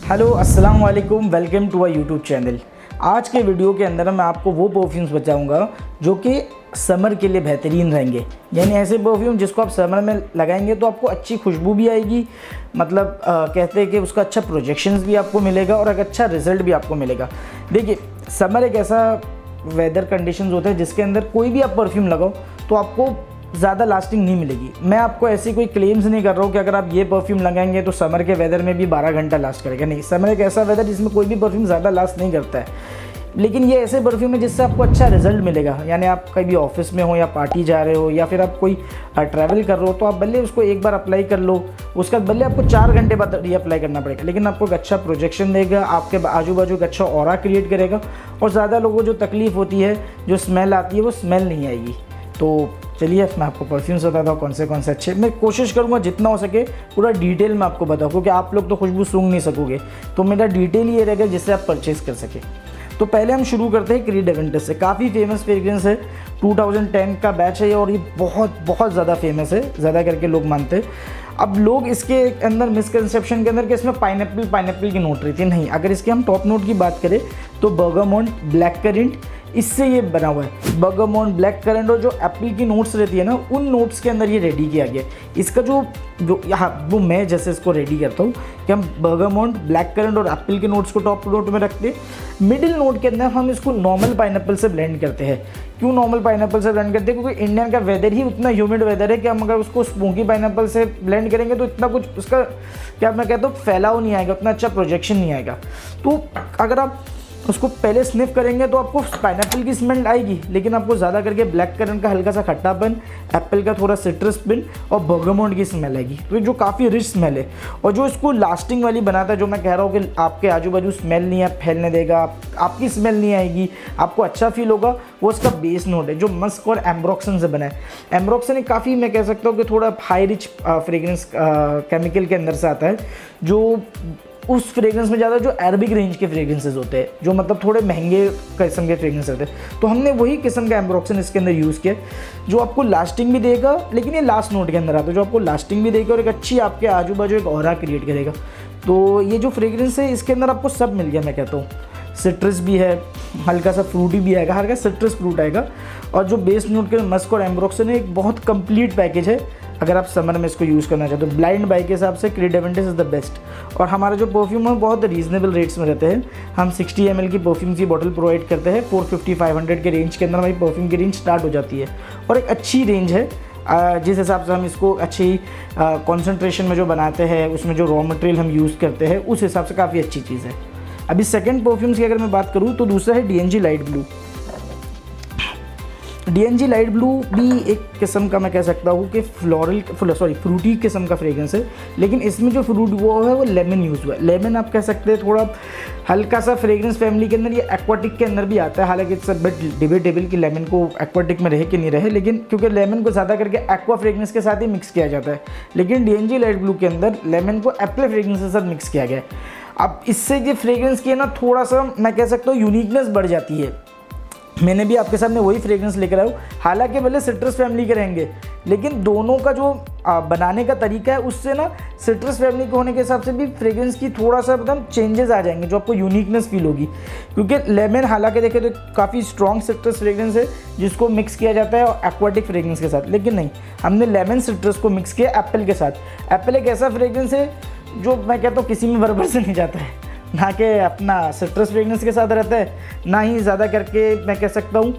Hello अस्सलाम वालेकुम, welcome to our YouTube channel. आज के वीडियो के अंदर मैं आपको वो परफ्यूम्स बताऊंगा जो कि समर के लिए बेहतरीन रहेंगे। यानी ऐसे परफ्यूम जिसको आप समर में लगाएंगे तो आपको अच्छी खुशबू भी आएगी, मतलब कहते हैं कि उसका अच्छा प्रोजेक्शंस भी आपको मिलेगा और एक अच्छा रिजल्ट भी आपको मिलेगा। देखिए, समर एक ऐसा वेदर कंडीशंस होते हैं जिसके अंदर कोई भी आप परफ्यूम लगाओ तो आपको ज़्यादा लास्टिंग नहीं मिलेगी। मैं आपको ऐसी कोई क्लेम्स नहीं कर रहा हूँ कि अगर आप ये परफ्यूम लगाएंगे तो समर के वेदर में भी 12 घंटा लास्ट करेगा। नहीं, समर एक ऐसा वेदर जिसमें कोई भी परफ्यूम ज़्यादा लास्ट नहीं करता है, लेकिन ये ऐसे परफ्यूम है जिससे आपको अच्छा रिजल्ट मिलेगा। यानी आप कभी ऑफिस में हो या पार्टी जा रहे हो या फिर आप कोई ट्रैवल कर रहे हो तो आप भले उसको एक बार अप्लाई कर लो, उसके बाद भले आपको 4 घंटे बाद रीअप्लाई करना पड़ेगा, लेकिन आपको एक अच्छा प्रोजेक्शन देगा, आपके आजू बाजू एक अच्छा ऑरा क्रिएट करेगा और ज़्यादा लोगों को जो तकलीफ़ होती है, जो स्मेल आती है, वो स्मेल नहीं आएगी। तो चलिए मैं आपको परफ्यूम्स बताता हूँ कौन से अच्छे। मैं कोशिश करूँगा जितना हो सके पूरा डिटेल में आपको बताऊँ, क्योंकि आप लोग तो खुशबू सूंघ नहीं सकोगे, तो मेरा डिटेल ये रहेगा जिससे आप परचेज़ कर सकें। तो पहले हम शुरू करते हैं क्रीड एवेंटस से। काफ़ी फेमस फ्रेग्रेंस है, 2010 का बैच है और ये बहुत ज़्यादा फेमस है, ज़्यादा करके लोग मानते हैं। अब लोग इसके अंदर मिसकंसेप्शन के अंदर कि इसमें पाइनएप्पल की नोट रहती है। नहीं, अगर इसके हम टॉप नोट की बात करें तो बर्गामोंट, ब्लैक करेंट, इससे ये बना हुआ है। बर्गामोंट, ब्लैक करेंट और जो एप्पल की नोट्स रहती है ना, उन नोट्स के अंदर ये रेडी किया गया। इसका जो वो मैं जैसे इसको रेडी करता हूँ कि हम बर्गामोंट, ब्लैक करेंट और एप्पल के नोट्स को टॉप नोट में रखते हैं। मिडिल नोट के अंदर हम इसको नॉर्मल पाइनएप्पल से ब्लेंड करते हैं। क्यों नॉर्मल पाइनएप्पल से ब्लेंड करते हैं? क्योंकि इंडियन का वेदर ही उतना ह्यूमिड वेदर है कि हम अगर उसको स्मोकी पाइनएप्पल से ब्लेंड करेंगे तो इतना कुछ उसका क्या मैं कहता हूँ फैलाव नहीं आएगा, उतना अच्छा प्रोजेक्शन नहीं आएगा। तो अगर आप उसको पहले स्निफ करेंगे तो आपको पाइनएप्पल की स्मेल आएगी, लेकिन आपको ज़्यादा करके ब्लैक करंट का हल्का सा खट्टापन, एप्पल का थोड़ा सिट्रस पिन और बर्गामोंट की स्मेल आएगी। तो जो काफ़ी रिच स्मेल है और जो इसको लास्टिंग वाली बनाता है, जो मैं कह रहा हूँ कि आपके आजू बाजू स्मेल नहीं है फैलने देगा, आपकी स्मेल नहीं आएगी, आपको अच्छा फील होगा, वो इसका बेस नोट है जो मस्क और एम्ब्रोक्सन से बना है। एम्ब्रोक्सन एक काफ़ी मैं कह सकता हूँ कि थोड़ा हाई रिच फ्रेग्रेंस केमिकल के अंदर से आता है, जो उस फ्रेग्रेंस में ज़्यादा जो अरबिक रेंज के फ्रेग्रेंसेस होते हैं, जो मतलब थोड़े महंगे किस्म के फ्रेग्रेंस रहते हैं। तो हमने वही किस्म का एम्ब्रोक्सन इसके अंदर यूज़ किया जो आपको लास्टिंग भी देगा, लेकिन ये लास्ट नोट के अंदर आता है, जो आपको लास्टिंग भी देगा और एक अच्छी आपके आजू बाजू एक ऑरा क्रिएट करेगा। तो ये जो फ्रेग्रेंस है इसके अंदर आपको सब मिल गया। मैं कहता हूँ सिट्रस भी है, हल्का सा फ्रूटी भी आएगा, हल्का सिट्रस फ्रूट आएगा, और जो बेस नोट के मस्क और एम्ब्रोक्सन है एक बहुत कंप्लीट पैकेज है। अगर आप समर में इसको यूज़ करना चाहते हो ब्लाइंड बाई के हिसाब से creed Aventus is the best. और हमारा जो परफ्यूम है बहुत रीजनेबल रेट्स में रहते हैं। हम 60 ml की परफ्यूम की बॉटल प्रोवाइड करते हैं। 450-500 के रेंज के अंदर हमारी परफ्यूम की रेंज स्टार्ट हो जाती है और एक अच्छी रेंज है। जिस हिसाब से हम इसको अच्छी कॉन्सेंट्रेशन में जो बनाते हैं, उसमें जो रॉ मटेरियल हम यूज़ करते हैं, उस हिसाब से काफ़ी अच्छी चीज़ है। अभी सेकेंड परफ्यूम्स की अगर मैं बात करूँ तो दूसरा है DNG light blue. DNG light blue भी एक किस्म का मैं कह सकता हूँ कि फ्रूटी किस्म का फ्रेग्रेंस है, लेकिन इसमें जो फ्रूट वो है वो लेमन यूज़ हुआ है। लेमन आप कह सकते हैं थोड़ा हल्का सा फ्रेग्रेंस फैमिली के अंदर, ये एक्वाटिक के अंदर भी आता है। हालांकि इट्स बट डिबेटेबल कि लेमन को एक्वाटिक में रहे कि नहीं रहे, लेकिन क्योंकि लेमन को ज़्यादा करके एक्वा फ्रेग्रेंस के साथ ही मिक्स किया जाता है, लेकिन DNG लाइट ब्लू के अंदर लेमन को एप्पल फ्रेग्रेंस के साथ मिक्स किया गया है। अब इससे ये फ्रेग्रेंस की है ना, थोड़ा सा मैं कह सकता हूँ यूनिकनेस बढ़ जाती है। मैंने भी आपके सामने वही फ्रेग्रेंस लेकर आया हूँ, हालांकि भले सिट्रस फैमिली के रहेंगे, लेकिन दोनों का जो बनाने का तरीका है उससे ना सिट्रस फैमिली के होने के हिसाब से भी फ्रेग्रेंस की थोड़ा सा मतलब चेंजेस आ जाएंगे, जो आपको यूनिकनेस फील होगी। क्योंकि लेमन हालांकि देखें तो काफ़ी स्ट्रॉन्ग सिट्रस फ्रेग्रेंस है जिसको मिक्स किया जाता है और एक्वाटिक फ्रेग्रेंस के साथ, लेकिन नहीं, हमने लेमन सिट्रस को मिक्स किया एप्पल के साथ। एप्पल एक ऐसा फ्रेग्रेंस है जो मैं कहता हूँ किसी में बराबर से नहीं जाता है, ना कि अपना सिट्रस फ्रेग्रेंस के साथ रहता है, ना ही ज़्यादा करके मैं कह सकता हूँ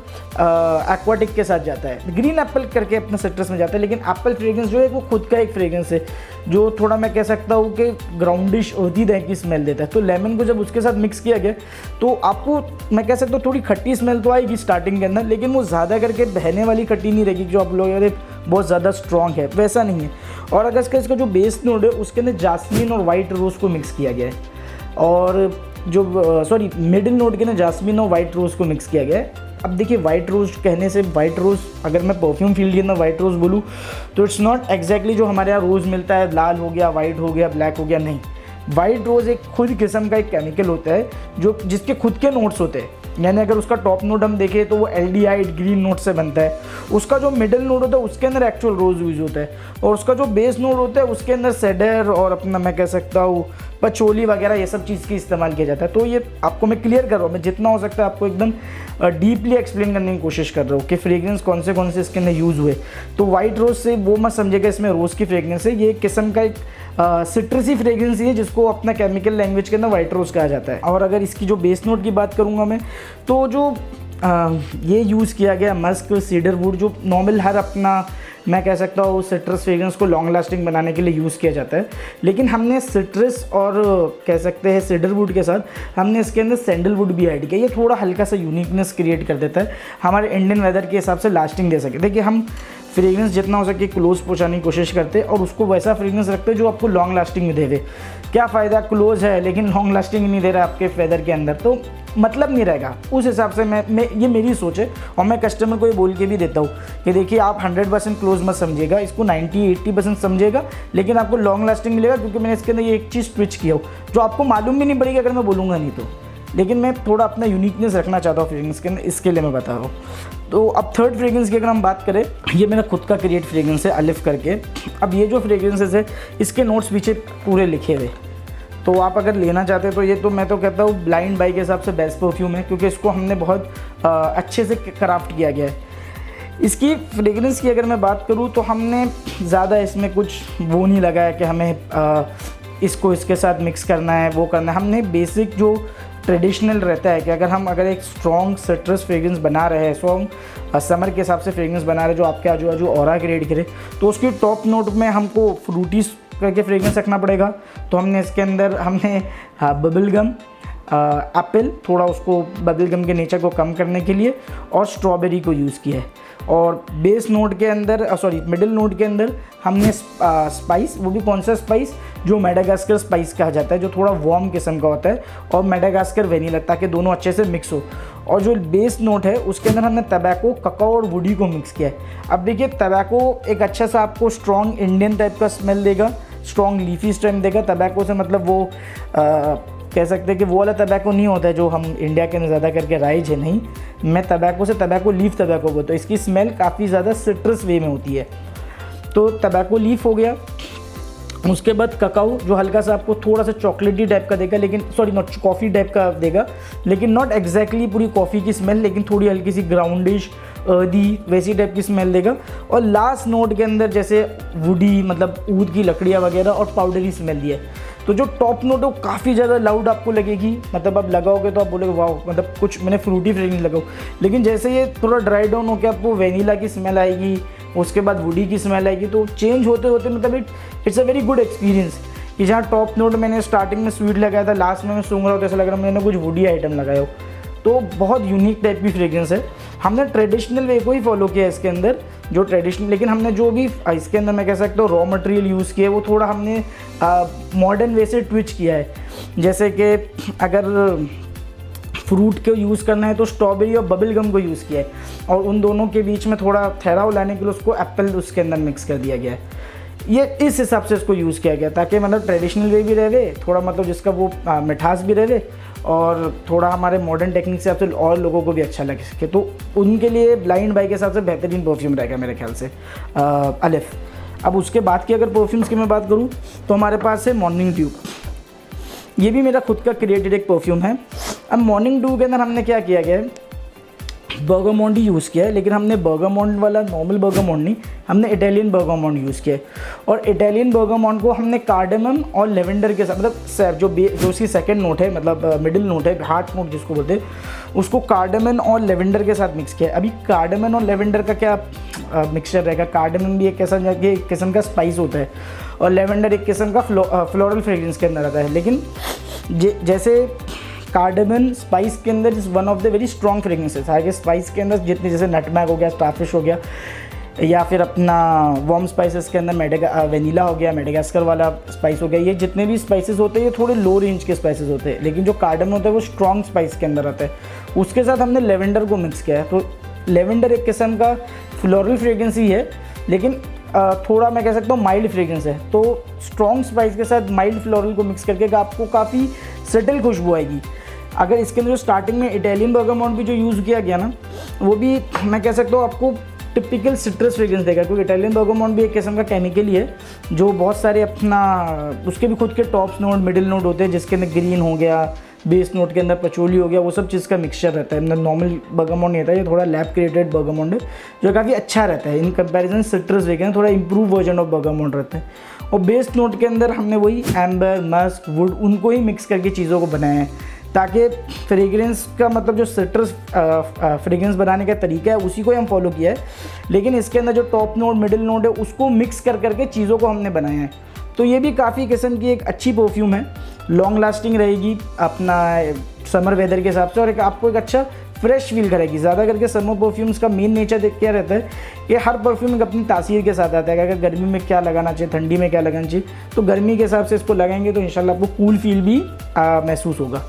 एक्वाटिक के साथ जाता है। ग्रीन एप्पल करके अपना सिट्रस में जाता है, लेकिन एप्पल फ्रेग्रेंस जो है वो खुद का एक फ्रेग्रेंस है जो थोड़ा मैं कह सकता हूँ कि ग्राउंडिश अर्दी तरह की स्मेल देता है। तो लेमन को जब उसके साथ मिक्स किया गया तो आपको मैं कह सकता हूँ थोड़ी खट्टी स्मेल तो आएगी स्टार्टिंग के अंदर, लेकिन वो ज़्यादा करके बहने वाली खट्टी नहीं रहेगी जो आप लोग अरे बहुत ज़्यादा स्ट्रॉन्ग है, वैसा नहीं है। और अगर इसका जो बेस नोट है उसके अंदर जास्मिन और वाइट रोज़ को मिक्स किया गया है, और जो मिडिल नोट के ना जास्मिन और वाइट रोज़ को मिक्स किया गया है। अब देखिए, वाइट रोज़ कहने से वाइट रोज़ अगर मैं परफ्यूम फील्ड के अंदर वाइट रोज़ बोलूँ तो इट्स नॉट एग्जैक्टली जो हमारे यहाँ रोज़ मिलता है, लाल हो गया, वाइट हो गया, ब्लैक हो गया, नहीं। वाइट रोज़ एक खुद किस्म का एक केमिकल होता है जो जिसके खुद के नोट्स होते हैं। यानी अगर उसका टॉप नोट हम देखें तो वो एल्डिहाइड ग्रीन नोट से बनता है। उसका जो मिडिल नोट होता है उसके अंदर एक्चुअल रोज़ यूज होता है, और उसका जो बेस नोट होता है उसके अंदर सेडर और अपना मैं कह सकता हूँ पचोली वगैरह ये सब चीज़ की इस्तेमाल किया जाता है। तो ये आपको मैं क्लियर कर रहा हूँ, मैं जितना हो सकता है आपको एकदम डीपली एक्सप्लेन करने की कोशिश कर रहा हूँ कि फ्रेग्रेंस कौन से इसके अंदर यूज़ हुए। तो वाइट रोज़ से वो मत समझिएगा इसमें रोज़ की फ्रेग्रेंस है, ये एक किस्म का एक सिट्रसी फ्रेग्रेंस ही है जिसको अपना केमिकल लैंग्वेज के अंदर वाइट रोज़ कहा जाता है। और अगर इसकी जो बेस नोट की बात करूँगा मैं, तो जो ये यूज़ किया गया मस्क सीडर वुड जो नॉर्मल हर अपना मैं कह सकता हूँ सिट्रस फ्रेग्रेंस को लॉन्ग लास्टिंग बनाने के लिए यूज़ किया जाता है, लेकिन हमने सिट्रस और कह सकते हैं सीडर वुड के साथ हमने इसके अंदर सैंडलवुड भी ऐड किया। ये थोड़ा हल्का सा यूनिकनेस क्रिएट कर देता है, हमारे इंडियन वेदर के हिसाब से लास्टिंग दे सके। देखिए हम फ्रेग्रेंस जितना हो सके क्लोज पहुँचाने की कोशिश करते हैं और उसको वैसा फ्रेग्रेंस रखते हैं जो आपको लॉन्ग लास्टिंग में दे। क्या फ़ायदा, क्लोज है लेकिन लॉन्ग लास्टिंग नहीं दे रहा आपके वेदर के अंदर, तो मतलब नहीं रहेगा। उस हिसाब से मैं ये मेरी सोच है और मैं कस्टमर को ये बोल के भी देता हूँ कि देखिए आप 100% क्लोज मत समझिएगा, इसको 90-80% समझिएगा, लेकिन आपको लॉन्ग लास्टिंग मिलेगा क्योंकि मैंने इसके अंदर ये एक चीज़ स्विच किया हो जो आपको मालूम भी नहीं पड़ेगी अगर मैं बोलूँगा नहीं तो। लेकिन मैं थोड़ा अपना यूनिकनेस रखना चाहता हूँ फ्रेग्रेंस के अंदर, इसके लिए मैं बता रहा हूँ। तो अब थर्ड फ्रेग्रेंस की अगर हम बात करें, ये मेरा खुद का क्रिएट फ्रेग्रेंस है अलिफ करके। अब ये जो फ्रेग्रेंसेस है इसके नोट्स पीछे पूरे लिखे हुए, तो आप अगर लेना चाहते हैं तो ये तो मैं तो कहता हूँ ब्लाइंड बाई के हिसाब से बेस्ट परफ्यूम है, क्योंकि इसको हमने बहुत अच्छे से क्राफ्ट किया गया है। इसकी फ्रेग्रेंस की अगर मैं बात करूँ तो हमने ज़्यादा इसमें कुछ वो नहीं लगाया कि हमें इसको इसके साथ मिक्स करना है वो करना है। हमने बेसिक जो ट्रेडिशनल रहता है कि अगर एक स्ट्रॉन्ग सिट्रस फ्रेग्रेंस बना रहे हैं, स्ट्रॉन्ग समर के हिसाब से फ्रेग्रेंस बना रहे हैं जो आपके आजू बाजू ऑरा क्रिएट करे, तो उसकी टॉप नोट में हमको फ्रूटी करके फ्रेग्रेंस रखना पड़ेगा। तो हमने इसके अंदर बबल गम, एप्पल, थोड़ा उसको बबल गम के नेचर को कम करने के लिए, और स्ट्रॉबेरी को यूज़ किया है। और बेस नोट के अंदर मिडिल नोट के अंदर हमने स्पाइस, वो भी कौन सा स्पाइस, जो मेडागास्कर स्पाइस कहा जाता है, जो थोड़ा वार्म किस्म का होता है, और मेडागास्कर वेनिला, ताकि दोनों अच्छे से मिक्स हो। और जो बेस नोट है उसके अंदर हमने टबैको, ककाओ और वुडी को मिक्स किया है। अब देखिए टबैको एक अच्छा सा आपको स्ट्रॉन्ग इंडियन टाइप का स्मेल देगा, स्ट्रॉन्ग लीफी स्टेम देगा। टबैको से मतलब वो कह सकते हैं कि वो वाला टबैको नहीं होता है जो हम इंडिया के अंदर ज़्यादा करके राइज है, नहीं, मैं टबैको से टबैको लीफ टबैको बोलता हूँ। इसकी स्मेल काफ़ी ज़्यादा सिट्रस वे में होती है। तो टबैको लीफ हो गया। उसके बाद ककाओ जो हल्का सा आपको थोड़ा सा चॉकलेटी टाइप का देगा, लेकिन नॉट कॉफ़ी टाइप का देगा, लेकिन नॉट एग्जैक्टली पूरी कॉफ़ी की स्मेल, लेकिन थोड़ी हल्की सी ग्राउंडिश दी वैसी टाइप की स्मेल देगा। और लास्ट नोट के अंदर जैसे वुडी मतलब ऊद की लकड़ियाँ वगैरह और पाउडरी स्मेल दी है। तो जो टॉप नोट है वो काफ़ी ज़्यादा लाउड आपको लगेगी, मतलब आप लगाओगे तो आप बोलोगे वाह, मतलब कुछ मैंने फ्रूटी फ्रेग्रेंस लगाओ। लेकिन जैसे ये थोड़ा ड्राई डाउन होकर आपको वेनिला की स्मेल आएगी, उसके बाद वुडी की स्मेल आएगी, तो चेंज होते होते मतलब it's a very good experience. कि जहाँ टॉप नोट मैंने स्टार्टिंग में स्वीट लगाया था, लास्ट में मैं सूंघ रहा हूँ तो ऐसा लग रहा है मैंने कुछ वुडी आइटम लगाया हो। तो बहुत यूनिक टाइप की फ्रेग्रेंस है। हमने ट्रेडिशनल वे को ही फॉलो किया है इसके अंदर, जो ट्रेडिशनल, लेकिन हमने जो भी इसके अंदर मैं कह सकता हूँ रॉ मटेरियल यूज़ किया है वो थोड़ा हमने मॉडर्न वे से ट्विच किया है। जैसे कि अगर फ्रूट को यूज़ करना है तो स्ट्रॉबेरी और बबल गम को यूज़ किया है, और उन दोनों के बीच में थोड़ा ठहराव लाने के लिए उसको एप्पल उसके अंदर मिक्स कर दिया गया है। ये इस हिसाब से इसको यूज़ किया गया ताकि मतलब ट्रेडिशनल वे भी रहे, थोड़ा मतलब जिसका वो मिठास भी रहे, और थोड़ा हमारे मॉडर्न टेक्निक से आपसे और लोगों को भी अच्छा लग सके। तो उनके लिए ब्लाइंड बाई के हिसाब से बेहतरीन परफ्यूम रहेगा मेरे ख्याल से अलिफ। अब उसके बाद की अगर परफ्यूम्स की मैं बात करूँ तो हमारे पास है मॉर्निंग ड्यू। ये भी मेरा खुद का क्रिएटेड एक परफ्यूम है। अब मॉर्निंग ड्यू के अंदर हमने क्या किया गया है, बर्गामोंड ही यूज़ किया है, लेकिन हमने बर्गामोंड वाला नॉर्मल बर्गामोंड नहीं, हमने इटालियन बर्गामोंड यूज़ किया है। और इटालियन बर्गामोंड को हमने कार्डेमम और लेवेंडर के साथ, मतलब जो उसकी सेकंड नोट है, मतलब मिडिल नोट है, हार्ट नोट जिसको बोलते हैं, उसको कार्डेमन और लेवेंडर के साथ मिक्स किया है। अभी कार्डेमन और लेवेंडर का क्या मिक्सचर रहेगा, कार्डेमन भी एक किस्म का स्पाइस होता है और लेवेंडर एक किस्म का फ्लोरल फ्रेग्रेंस के अंदर आता है। लेकिन जैसे कार्डेमन स्पाइस के अंदर is one of the very strong fragrances. हालांकि स्पाइस के अंदर जितने जैसे नटमैग हो गया, स्टारफिश हो गया, या फिर अपना वार्म स्पाइसेस के अंदर वेनिला हो गया, मेडागास्कर वाला स्पाइस हो गया, ये जितने भी स्पाइसेस होते हैं ये थोड़े लो रेंज के स्पाइसेस होते हैं। लेकिन जो कार्डेमन होता है वो स्ट्रॉन्ग स्पाइस के अंदर आता है। उसके साथ हमने लेवेंडर को मिक्स किया है। तो लेवेंडर एक किस्म का फ्लोरल फ्रेग्रेंस ही है, लेकिन थोड़ा मैं कह सकता हूँ माइल्ड फ्रेग्रेंस है, तो स्ट्रॉन्ग स्पाइस के साथ माइल्ड फ्लोरल को मिक्स करके आपको काफ़ी सटल खुशबू आएगी। अगर इसके अंदर जो स्टार्टिंग में इटालियन बर्गामोट भी जो यूज़ किया गया ना, वो भी मैं कह सकता हूँ आपको टिपिकल सिट्रस फ्रेग्रेंस देगा, क्योंकि इटालियन बर्गामोट भी एक किस्म का केमिकल ही है जो बहुत सारे अपना उसके भी खुद के टॉप्स नोट मिडिल नोट होते हैं, जिसके अंदर ग्रीन हो गया, बेस नोट के अंदर पचोली हो गया, वो सब चीज़ का मिक्सचर रहता है। मतलब नॉर्मल बर्गामोट नहीं रहता, ये थोड़ा लैब क्रिएटेड बर्गामोट है जो काफ़ी अच्छा रहता है इन कंपैरिजन सिट्रस फ्रेग्रेंस, थोड़ा इंप्रूव वर्जन ऑफ बर्गामोट रहता है। और बेस नोट के अंदर हमने वही एम्बर, मस्क, वुड उनको ही मिक्स करके चीज़ों को बनाया है, ताकि फ्रेग्रेंस का मतलब जो सिट्रस फ्रेग्रेंस बनाने का तरीका है उसी को ही हम फॉलो किया है, लेकिन इसके अंदर जो टॉप नोट मिडिल नोट है उसको मिक्स कर करके चीज़ों को हमने बनाया है। तो ये भी काफ़ी किस्म की एक अच्छी परफ्यूम है, लॉन्ग लास्टिंग रहेगी अपना समर वेदर के हिसाब से, और एक आपको एक अच्छा फ्रेश फील करेगी। ज़्यादा करके समर परफ्यूम्स का मेन नेचर क्या रहता है कि हर परफ्यूम एक अपनी तासीर के साथ आता है, अगर गर्मी में क्या लगाना चाहिए, ठंडी में क्या लगाना चाहिए, तो गर्मी के हिसाब से इसको लगाएंगे तो इंशाल्लाह आपको कूल फील भी महसूस होगा।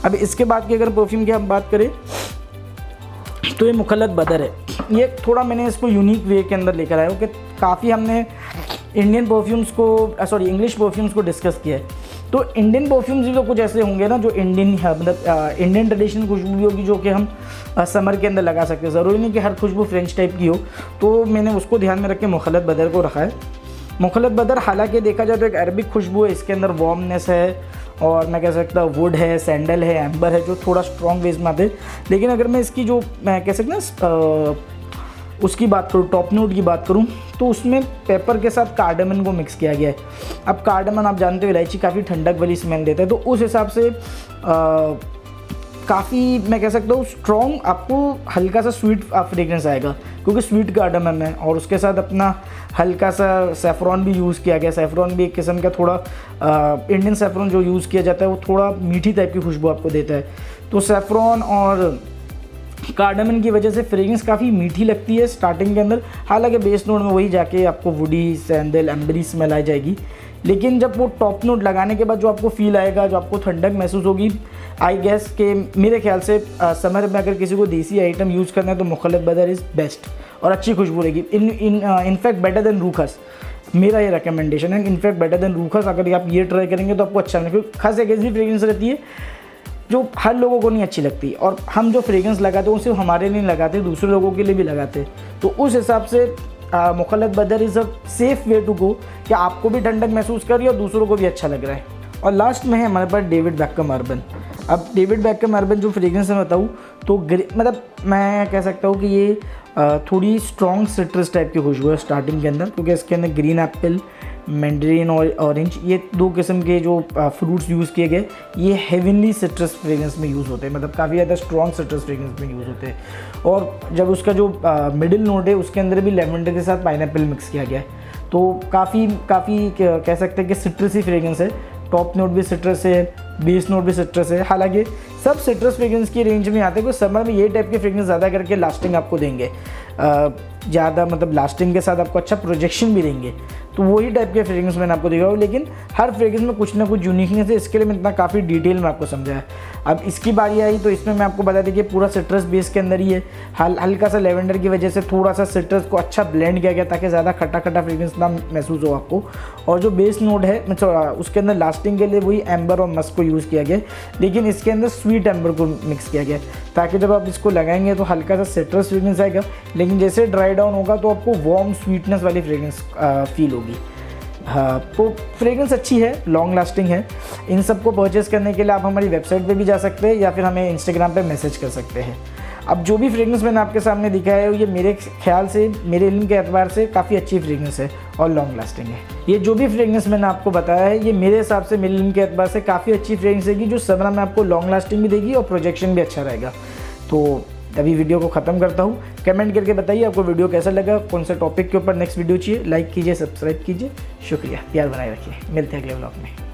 अब इसके बाद की अगर परफ्यूम की हम बात करें तो ये मुखल्लत बदर है। ये थोड़ा मैंने इसको यूनिक वे के अंदर लेकर आया हूँ कि काफ़ी हमने इंडियन परफ्यूम्स को इंग्लिश परफ्यूम्स को डिस्कस किया है। तो इंडियन परफ्यूम्स भी तो कुछ ऐसे होंगे ना जो मतलब इंडियन ट्रेडिशनल खुशबू भी होगी जो कि हम समर के अंदर लगा सकते हैं। ज़रूरी नहीं कि हर खुशबू फ्रेंच टाइप की हो, तो मैंने उसको ध्यान में रख के मुखल्लत बदर को रखा है। मुखल्लत बदर हालांकि देखा जाए तो एक अरबिक खुशबू है, इसके अंदर वार्मनेस है और मैं कह सकता हूँ वुड है, सैंडल है, एम्बर है, जो थोड़ा स्ट्रॉन्ग वेज में आते हैं। लेकिन अगर मैं इसकी जो मैं कह सकता उसकी बात करूँ, टॉप नोट की बात करूँ, तो उसमें पेपर के साथ कार्डामन को मिक्स किया गया है। अब कार्डामन आप जानते हो इलायची काफ़ी ठंडक वाली स्मेल देता है, तो उस हिसाब से काफ़ी मैं कह सकता हूँ स्ट्रॉन्ग आपको हल्का सा स्वीट फ्रेग्रेंस आएगा, क्योंकि स्वीट कार्डामन है और उसके साथ अपना हल्का सा सेफ्रॉन भी यूज़ किया गया। सेफ्रॉन भी एक किस्म का थोड़ा इंडियन सेफ्रॉन जो यूज़ किया जाता है वो थोड़ा मीठी टाइप की खुशबू आपको देता है। तो सेफ्रॉन और कार्डामन की वजह से फ्रेग्रेंस काफ़ी मीठी लगती है स्टार्टिंग के अंदर, हालांकि बेस नोट में वही जाके आपको वुडी, सैंडल, एम्बरी स्मेल आ जाएगी। लेकिन जब वो टॉप नोट लगाने के बाद जो आपको फील आएगा, जो आपको ठंडक महसूस होगी, आई गेस के मेरे ख्याल से समर में अगर किसी को देसी आइटम यूज़ करना है तो मुखल्लत बदर इज़ बेस्ट और अच्छी खुशबू रहेगी। इनफैक्ट बेटर देन रूखस, मेरा ये रिकमेंडेशन है। इनफैक्ट बेटर देन रूखस, अगर आप ये ट्राई करेंगे तो आपको अच्छा लगेगा, क्योंकि खस एक ऐसी फ्रेग्रेंस रहती है जो हर लोगों को नहीं अच्छी लगती, और हम जो फ्रेग्रेंस लगाते हैं वो सिर्फ हमारे लिए नहीं लगाते, दूसरे लोगों के लिए भी लगाते हैं। तो उस हिसाब से मुखल्लत बदर is a safe way to go कि आपको भी ठंडक महसूस कर रही है और दूसरों को भी अच्छा लग रहा है। और लास्ट में है हमारे पास डेविड बेकहम अर्बन। अब डेविड बेकहम अर्बन जो फ्रेग्रेंस मैं बताऊँ तो मतलब मैं कह सकता हूँ कि ये थोड़ी स्ट्रॉन्ग सिट्रस टाइप की खुशबू है स्टार्टिंग के अंदर, क्योंकि इसके अंदर ग्रीन एप्पल, मैंडरीन और ऑरेंज, ये दो किस्म के जो फ्रूट्स यूज़ किए गए, ये हेवनली सिट्रस फ्रेग्रेंस में यूज़ होते हैं, मतलब काफ़ी ज़्यादा स्ट्रॉन्ग सिट्रस फ्रेग्रेंस में यूज़ होते हैं। और जब उसका जो मिडिल नोट है उसके अंदर भी लेवेंडर के साथ पाइनएप्पल मिक्स किया गया है, तो काफ़ी कह सकते हैं कि सिट्रसी फ्रेग्रेंस है। टॉप नोट भी सिट्रस है, बेस नोट भी सिट्रस है, हालांकि सब सिट्रस फ्रेग्रेंस की रेंज में आते हैं। कुछ समर में ये टाइप के फ्रेग्रेंस ज़्यादा करके लास्टिंग आपको देंगे, ज़्यादा मतलब लास्टिंग के साथ आपको अच्छा प्रोजेक्शन भी देंगे, तो वही टाइप के फ्रेग्रेंस मैंने आपको दिखाया। लेकिन हर फ्रेग्रेंस में कुछ ना कुछ यूनिकनेस है, इसके लिए मैं इतना काफ़ी डिटेल में आपको समझाया। अब इसकी बारी आई तो इसमें मैं आपको बता दें कि पूरा सिट्रस बेस के अंदर ही है, हल्का सा लेवेंडर की वजह से थोड़ा सा सिट्रस को अच्छा ब्लेंड किया गया ताकि ज़्यादा खट्टा खट्टा फ्रेग्रेंस ना महसूस हो आपको। और जो बेस नोट है उसके अंदर लास्टिंग के लिए वही एम्बर और मस्क को यूज़ किया गया, लेकिन इसके अंदर स्वीट एम्बर को मिक्स किया गया ताकि जब आप इसको लगाएंगे तो हल्का सा सिट्रस फ्रेग्रेंस आएगा, लेकिन जैसे ड्राई डाउन होगा तो आपको वार्म स्वीटनेस वाली फ्रेग्रेंस फील होगी। हाँ, तो फ्रेग्रेंस अच्छी है, लॉन्ग लास्टिंग है। इन सब को परचेज़ करने के लिए आप हमारी वेबसाइट पे भी जा सकते हैं या फिर हमें इंस्टाग्राम पे मैसेज कर सकते हैं। अब जो भी फ्रेग्रेंस मैंने आपके सामने दिखाया है ये मेरे ख्याल से, मेरे इल्म के एतबार से काफ़ी अच्छी फ्रेग्रेंस है और लॉन्ग लास्टिंग है। ये जो भी फ्रेग्रेंस मैंने आपको बताया है ये मेरे हिसाब से, मेरे इल्म के एतबार से काफ़ी अच्छी फ्रेग्रेंस है जो समर में आपको लॉन्ग लास्टिंग भी देगी और प्रोजेक्शन भी अच्छा रहेगा। तो अभी वीडियो को ख़त्म करता हूँ। कमेंट करके बताइए आपको वीडियो कैसा लगा, कौन सा टॉपिक के ऊपर नेक्स्ट वीडियो चाहिए। लाइक कीजिए, सब्सक्राइब कीजिए। शुक्रिया, प्यार बनाए रखिए। मिलते हैं अगले व्लॉग में।